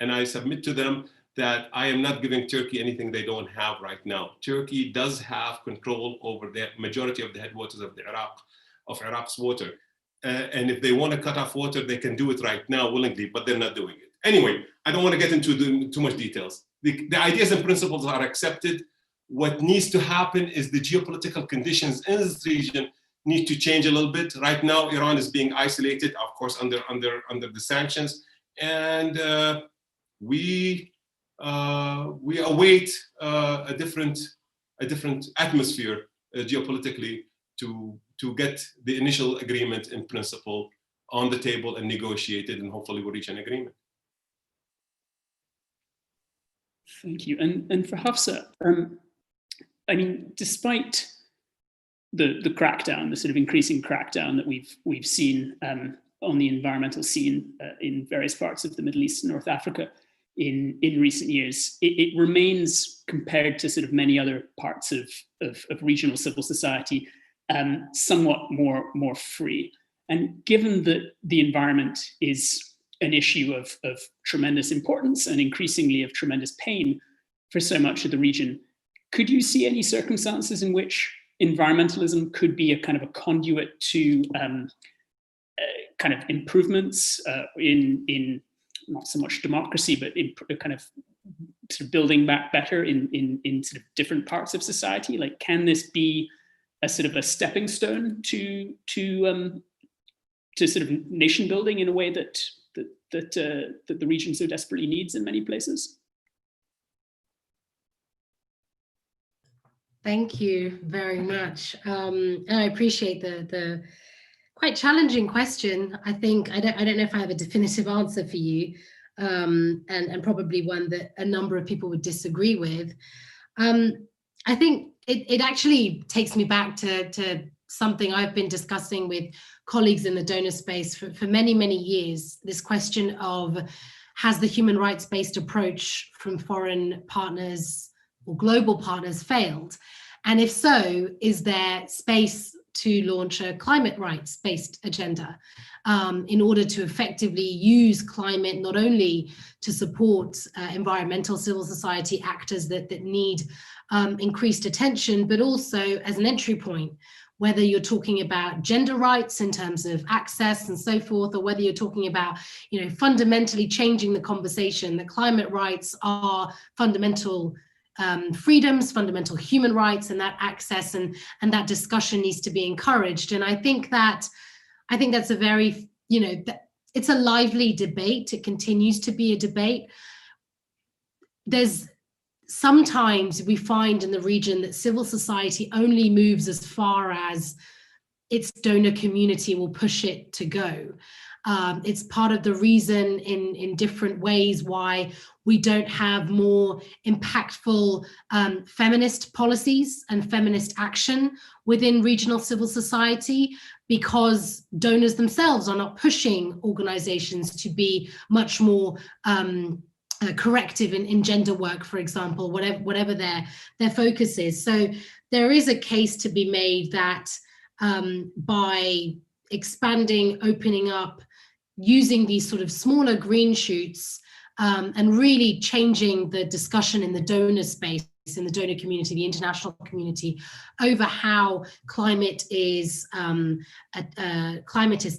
I submit to them that I am not giving Turkey anything they don't have right now. Turkey does have control over the majority of the headwaters of Iraq's water. And if they want to cut off water, they can do it right now willingly, but they're not doing it. Anyway, I don't want to get into too much details. The ideas and principles are accepted. What needs to happen is the geopolitical conditions in this region need to change a little bit. Right now, Iran is being isolated, of course, under the sanctions, and we await a different atmosphere geopolitically to get the initial agreement in principle on the table and negotiated, and hopefully we'll reach an agreement. Thank you. And for Hafsa, I mean, despite the crackdown, the sort of increasing crackdown that we've seen on the environmental scene in various parts of the Middle East and North Africa in recent years, it remains, compared to sort of many other parts of regional civil society, somewhat more free. And given that the environment is an issue of tremendous importance and increasingly of tremendous pain for so much of the region, could you see any circumstances in which environmentalism could be a kind of a conduit to kind of improvements in not so much democracy, but in kind of sort of building back better in sort of different parts of society? Like, can this be a sort of a stepping stone to sort of nation building in a way that the region so desperately needs in many places? Thank you very much. And I appreciate the quite challenging question. I think, I don't know if I have a definitive answer for you, and probably one that a number of people would disagree with. I think it actually takes me back to something I've been discussing with colleagues in the donor space for many, many years, this question of, has the human rights-based approach from foreign partners or global partners failed? And if so, is there space to launch a climate rights-based agenda in order to effectively use climate not only to support environmental civil society actors that need increased attention, but also as an entry point whether you're talking about gender rights in terms of access and so forth, or whether you're talking about, fundamentally changing the conversation that climate rights are fundamental freedoms, fundamental human rights, and that access and that discussion needs to be encouraged. And I think that's a very, it's a lively debate. It continues to be a debate. Sometimes we find in the region that civil society only moves as far as its donor community will push it to go. It's part of the reason in different ways why we don't have more impactful feminist policies and feminist action within regional civil society, because donors themselves are not pushing organizations to be much more corrective in gender work, for example, whatever their focus is. So there is a case to be made that by expanding, opening up, using these sort of smaller green shoots and really changing the discussion in the donor space, in the donor community, the international community, over how climate is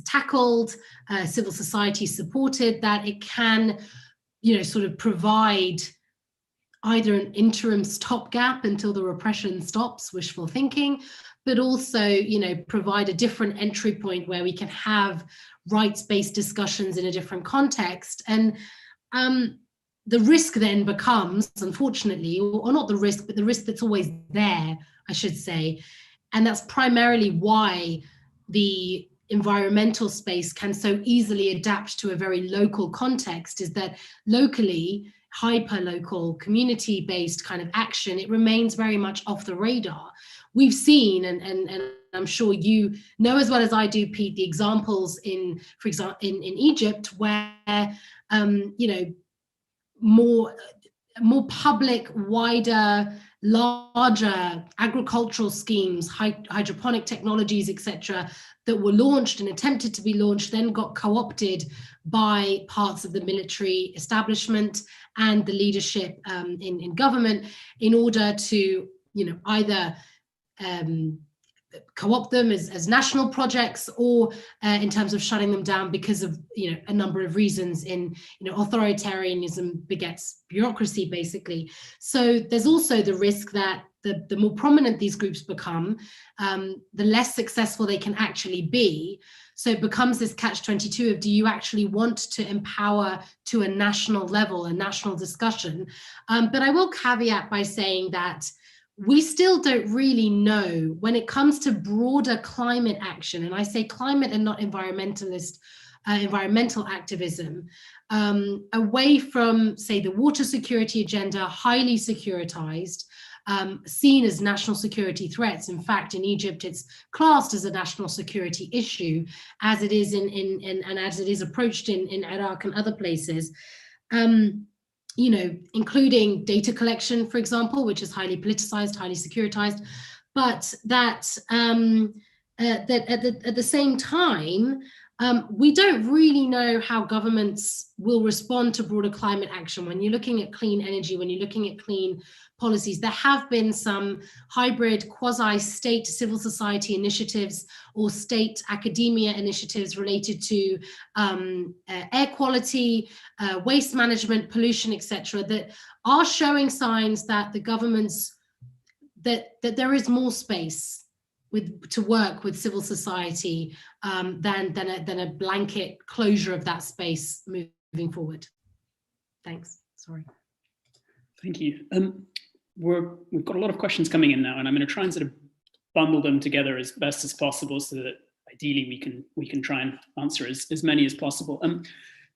tackled, civil society supported, that it can sort of provide either an interim stopgap until the repression stops, wishful thinking, but also, provide a different entry point where we can have rights-based discussions in a different context. And the risk then becomes, unfortunately, or not the risk, but the risk that's always there, I should say, and that's primarily why the environmental space can so easily adapt to a very local context, is that locally, hyper-local, community-based kind of action, it remains very much off the radar. We've seen, and I'm sure you know as well as I do, Pete, the examples for example, in Egypt, where more public, wider, larger agricultural schemes, hydroponic technologies, etc., that were launched and attempted to be launched, then got co-opted by parts of the military establishment and the leadership in government, in order to, either co-opt them as national projects, or in terms of shutting them down because of a number of reasons. Authoritarianism begets bureaucracy, basically. So there's also the risk that the more prominent these groups become, the less successful they can actually be. So it becomes this catch-22 of, do you actually want to empower to a national level, a national discussion? But I will caveat by saying that we still don't really know, when it comes to broader climate action, and I say climate and not environmental activism, away from, say, the water security agenda, highly securitized, seen as national security threats. In fact, in Egypt, it's classed as a national security issue, as it is and as it is approached in Iraq and other places. Including data collection, for example, which is highly politicized, highly securitized, but that at the same time, we don't really know how governments will respond to broader climate action. When you're looking at clean energy, when you're looking at clean policies, there have been some hybrid quasi-state civil society initiatives or state academia initiatives related to air quality, waste management, pollution, etc., that are showing signs that the governments, that there is more space to work with civil society than a blanket closure of that space moving forward. Thanks. Sorry. Thank you. We've got a lot of questions coming in now, and I'm going to try and sort of bundle them together as best as possible, so that ideally we can try and answer as many as possible.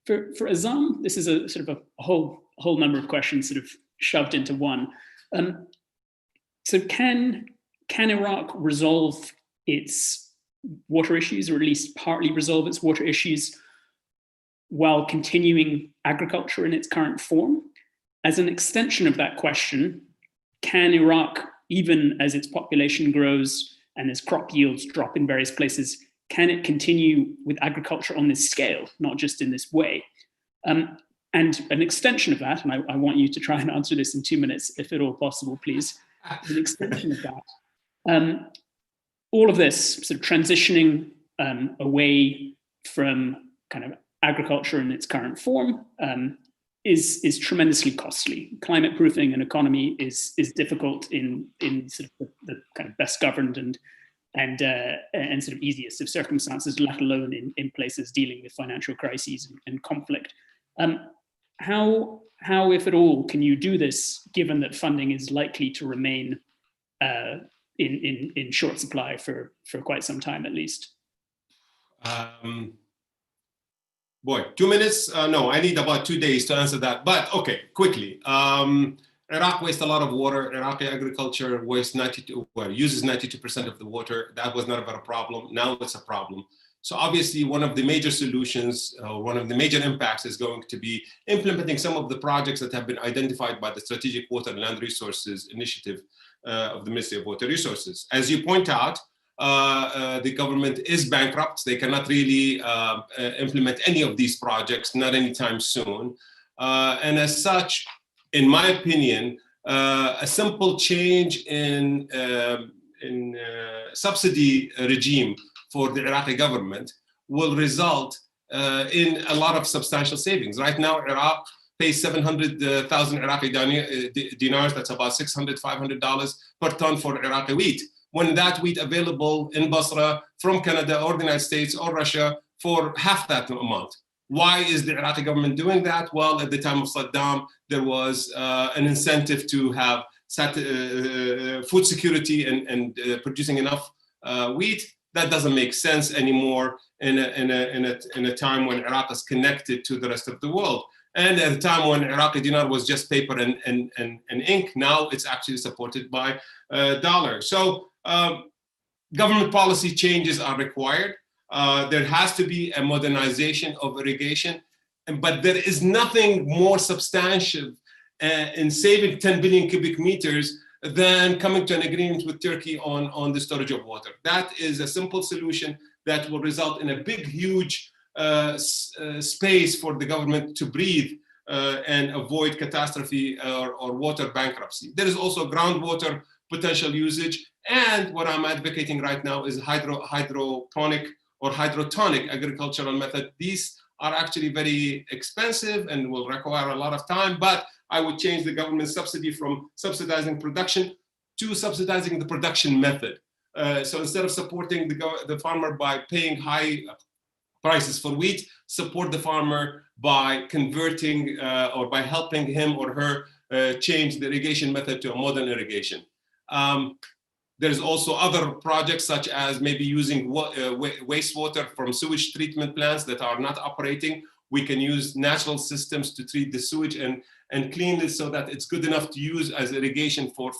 For Azam, this is a sort of a whole number of questions sort of shoved into one. So can Iraq resolve its water issues, or at least partly resolve its water issues, while continuing agriculture in its current form? As an extension of that question, can Iraq, even as its population grows and as crop yields drop in various places, can it continue with agriculture on this scale, not just in this way? And an extension of that, and I want you to try and answer this in 2 minutes, if at all possible, please. An extension of that. all of this sort of transitioning away from kind of agriculture in its current form is tremendously costly. Climate proofing an economy is difficult in sort of the kind of best governed and sort of easiest of circumstances, let alone in places dealing with financial crises and conflict. How, if at all, can you do this, given that funding is likely to remain in short supply for quite some time, at least? Boy, 2 minutes? No, I need about 2 days to answer that. But okay, quickly. Iraq wastes a lot of water. Iraqi agriculture uses 92% of the water. That was never a problem. Now it's a problem. So obviously, one of the major solutions, one of the major impacts is going to be implementing some of the projects that have been identified by the Strategic Water and Land Resources Initiative of the Ministry of Water Resources. As you point out, the government is bankrupt. They cannot really implement any of these projects, not anytime soon. And as such, in my opinion, a simple change in subsidy regime for the Iraqi government will result in a lot of substantial savings. Right now, Iraq pays 700,000 Iraqi dinars, that's about $600, $500 per ton for Iraqi wheat. When that wheat available in Basra from Canada or the United States or Russia for half that amount. Why is the Iraqi government doing that? Well, at the time of Saddam, there was an incentive to have food security and producing enough wheat. That doesn't make sense anymore in a time when Iraq is connected to the rest of the world. And at a time when Iraqi dinar was just paper and ink, now it's actually supported by dollars. So government policy changes are required. There has to be a modernization of irrigation, but there is nothing more substantial in saving 10 billion cubic meters than coming to an agreement with Turkey on the storage of water. That is a simple solution that will result in a big, huge space for the government to breathe and avoid catastrophe or water bankruptcy. There is also groundwater potential usage. And what I'm advocating right now is hydroponic or hydrotonic agricultural method. These are actually very expensive and will require a lot of time, but I would change the government subsidy from subsidizing production to subsidizing the production method. So instead of supporting the farmer by paying high prices for wheat, support the farmer by converting or by helping him or her change the irrigation method to a modern irrigation. There's also other projects such as maybe using wastewater from sewage treatment plants that are not operating. We can use natural systems to treat the sewage and clean it so that it's good enough to use as irrigation for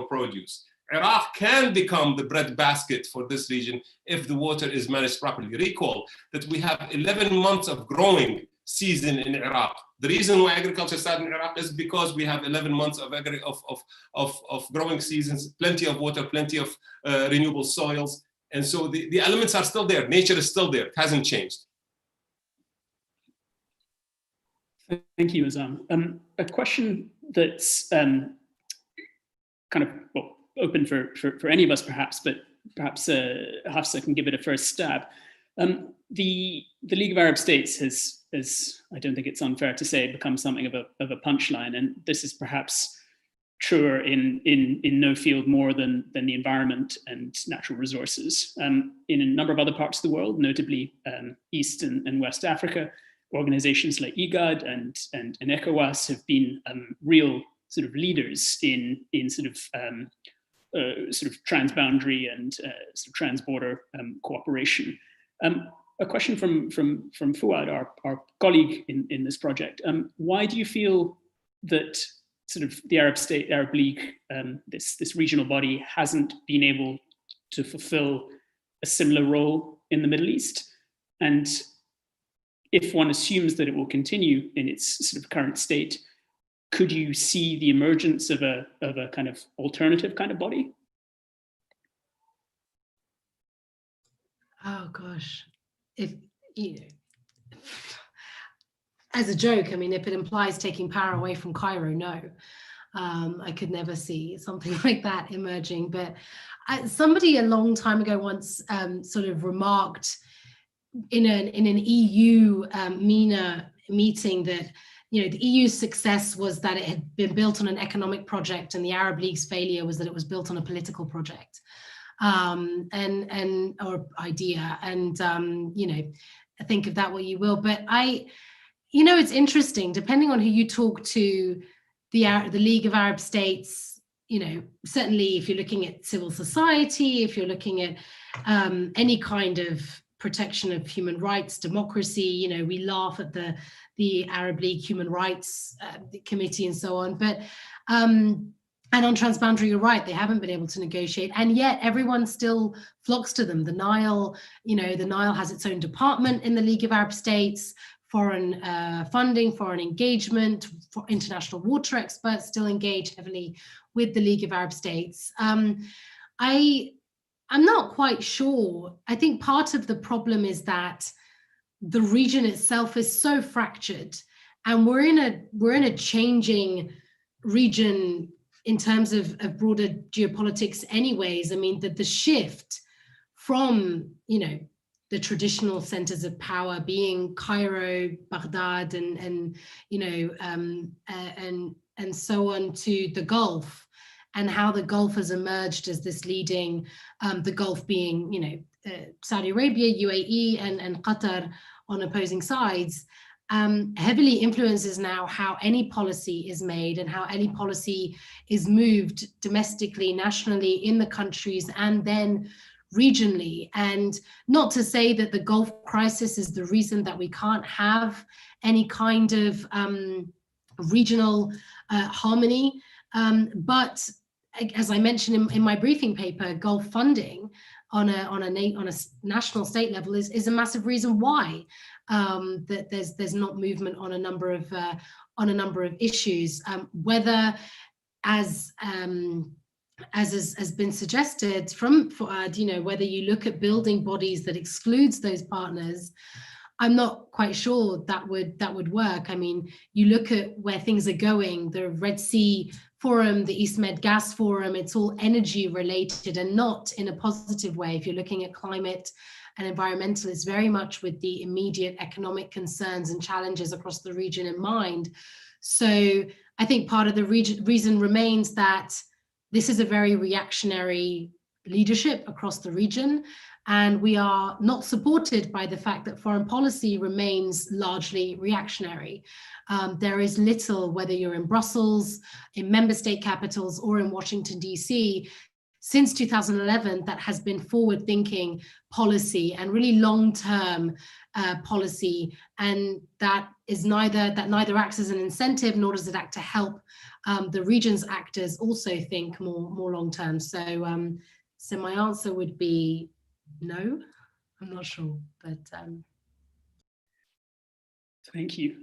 produce. Iraq can become the breadbasket for this region if the water is managed properly. Recall that we have 11 months of growing season in Iraq. The reason why agriculture started in Iraq is because we have 11 months of growing seasons, plenty of water, plenty of renewable soils. And so the elements are still there. Nature is still there. It hasn't changed. Thank you, Azam. A question that's kind of open for any of us, perhaps, but perhaps Hafsa can give it a first stab. The League of Arab States has, I don't think it's unfair to say, become something of a punchline, and this is perhaps truer in no field more than the environment and natural resources. In a number of other parts of the world, notably East and West Africa, organizations like IGAD and ECOWAS have been real sort of leaders in sort of transboundary and sort of transborder cooperation. A question from Fuad, our colleague in this project. Why do you feel that sort of the Arab League, this regional body, hasn't been able to fulfill a similar role in the Middle East? And if one assumes that it will continue in its sort of current state, could you see the emergence of a kind of alternative kind of body? Oh gosh, if you know, as a joke, I mean, if it implies taking power away from Cairo, no. I could never see something like that emerging. But somebody a long time ago once sort of remarked in an EU MENA meeting that, you know, the EU's success was that it had been built on an economic project, and the Arab League's failure was that it was built on a political project or idea. And you know, think of that what you will. But you know, it's interesting, depending on who you talk to, the League of Arab States, you know, certainly if you're looking at civil society, if you're looking at any kind of protection of human rights, democracy, you know, we laugh at the Arab League Human Rights Committee and so on. But and on transboundary, you're right, they haven't been able to negotiate, and yet everyone still flocks to them. The Nile, you know, the Nile has its own department in the League of Arab States. Foreign funding, foreign engagement, for international water experts still engage heavily with the League of Arab States. I'm not quite sure. I think part of the problem is that the region itself is so fractured, and we're in a changing region in terms of broader geopolitics anyways. I mean, the shift from, you know, the traditional centers of power being Cairo, Baghdad, and you know, and so on, to the Gulf, and how the Gulf has emerged as this leading, the Gulf being, you know, Saudi Arabia, UAE, and Qatar on opposing sides, heavily influences now how any policy is made and how any policy is moved domestically, nationally, in the countries, and then regionally. And not to say that the Gulf crisis is the reason that we can't have any kind of regional harmony, but as I mentioned in my briefing paper, Gulf funding on a national state level is a massive reason why that there's not movement on a number of issues, whether as has been suggested from Fuad, you know, whether you look at building bodies that excludes those partners, I'm not quite sure that would work. I mean, you look at where things are going, the Red Sea Forum, the East Med Gas Forum, it's all energy related and not in a positive way. If you're looking at climate and environmental, it's very much with the immediate economic concerns and challenges across the region in mind. So I think part of the reason remains that this is a very reactionary leadership across the region, and we are not supported by the fact that foreign policy remains largely reactionary. There is little, whether you're in Brussels, in member state capitals, or in Washington, DC, since 2011, that has been forward-thinking policy and really long-term policy, and that neither acts as an incentive nor does it act to help the region's actors also think more long-term. So my answer would be no. I'm not sure, but thank you.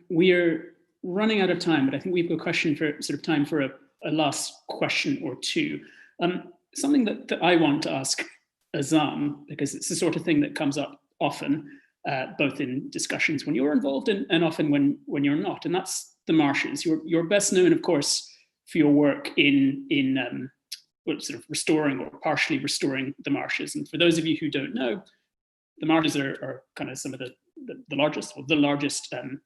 We are running out of time, but I think we've got a question for sort of time for a last question or two. Something that I want to ask Azam, because it's the sort of thing that comes up often, both in discussions when you're involved and often when you're not, and that's the marshes. You're best known, of course, for your work in sort of restoring or partially restoring the marshes. And for those of you who don't know, the marshes are kind of some of the largest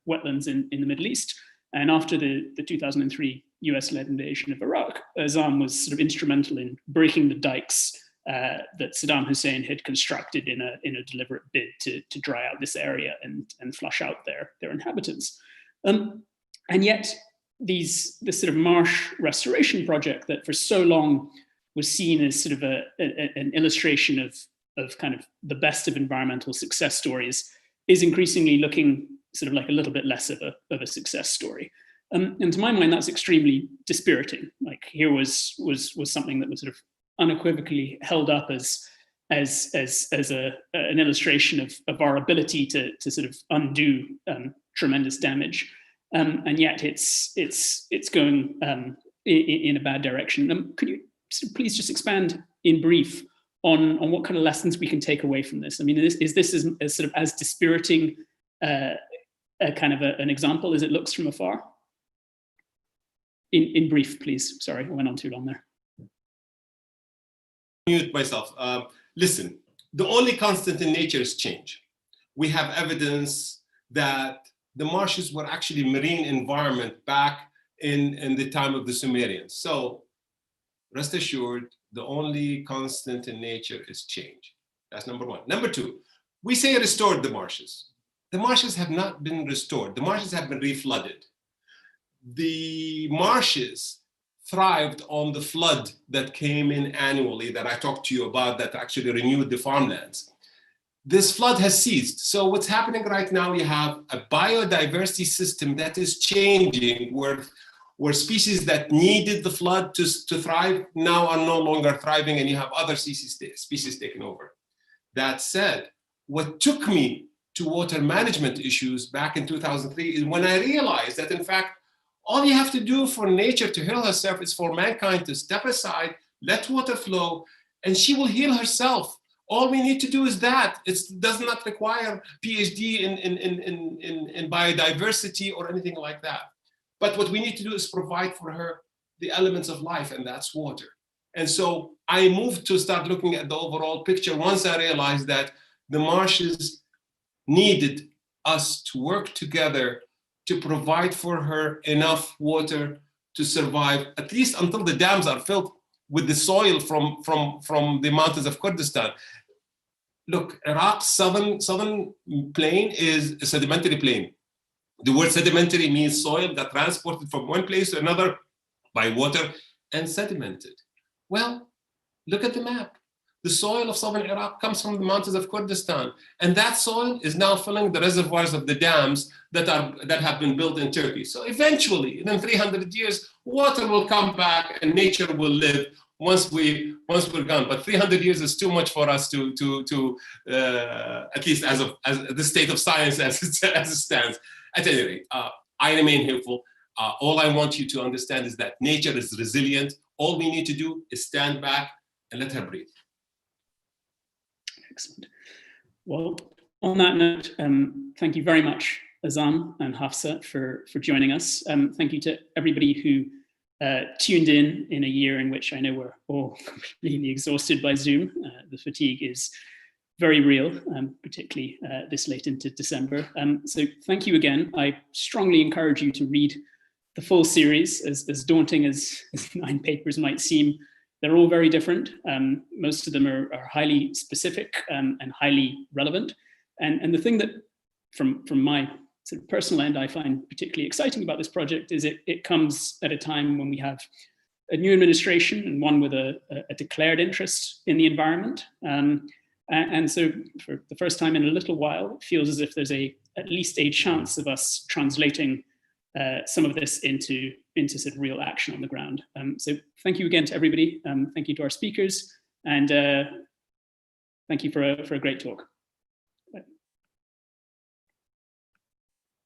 wetlands in the Middle East. And after the 2003 US-led invasion of Iraq, Azam was sort of instrumental in breaking the dikes that Saddam Hussein had constructed in a deliberate bid to dry out this area and flush out their inhabitants. And yet, this sort of marsh restoration project that for so long was seen as sort of an illustration of kind of the best of environmental success stories is increasingly looking sort of like a little bit less of a success story. And to my mind, that's extremely dispiriting. Like, here was something that was sort of unequivocally held up as an illustration of our ability to sort of undo tremendous damage, and yet it's going in a bad direction. Could you please just expand in brief on what kind of lessons we can take away from this? I mean, is this as sort of as dispiriting a kind of an example as it looks from afar? in brief, please. Sorry, I went on too long there. Mute myself. Listen, the only constant in nature is change. We have evidence that the marshes were actually marine environment back in the time of the Sumerians. So rest assured, the only constant in nature is change. That's number one. Number two, we say restored the marshes. The marshes have not been restored. The marshes have been reflooded. The marshes thrived on the flood that came in annually that I talked to you about that actually renewed the farmlands. This flood has ceased. So what's happening right now, you have a biodiversity system that is changing where species that needed the flood to thrive now are no longer thriving, and you have other species taking over. That said, what took me to water management issues back in 2003 is when I realized that in fact, all you have to do for nature to heal herself is for mankind to step aside, let water flow, and she will heal herself. All we need to do is that. It does not require PhD in biodiversity or anything like that. But what we need to do is provide for her the elements of life, and that's water. And so I moved to start looking at the overall picture once I realized that the marshes needed us to work together to provide for her enough water to survive, at least until the dams are filled with the soil from the mountains of Kurdistan. Look, Iraq's southern plain is a sedimentary plain. The word sedimentary means soil that transported from one place to another by water and sedimented. Well, look at the map. The soil of southern Iraq comes from the mountains of Kurdistan, and that soil is now filling the reservoirs of the dams that have been built in Turkey. So eventually, in 300 years, water will come back and nature will live once we're gone. But 300 years is too much for us to at least as the state of science as it stands. At any rate, I remain hopeful. All I want you to understand is that nature is resilient. All we need to do is stand back and let her breathe. Excellent. Well, on that note, thank you very much, Azam and Hafsa, for joining us. Thank you to everybody who tuned in a year in which I know we're all completely exhausted by Zoom. The fatigue is very real, particularly this late into December. So thank you again. I strongly encourage you to read the full series. As daunting as 9 papers might seem, they're all very different. Most of them are highly specific and highly relevant. And the thing that, from my sort of personal end, I find particularly exciting about this project is it comes at a time when we have a new administration and one with a declared interest in the environment. And so for the first time in a little while, it feels as if there's at least a chance of us translating some of this into sort of real action on the ground. So thank you again to everybody. Thank you to our speakers, and thank you for a great talk.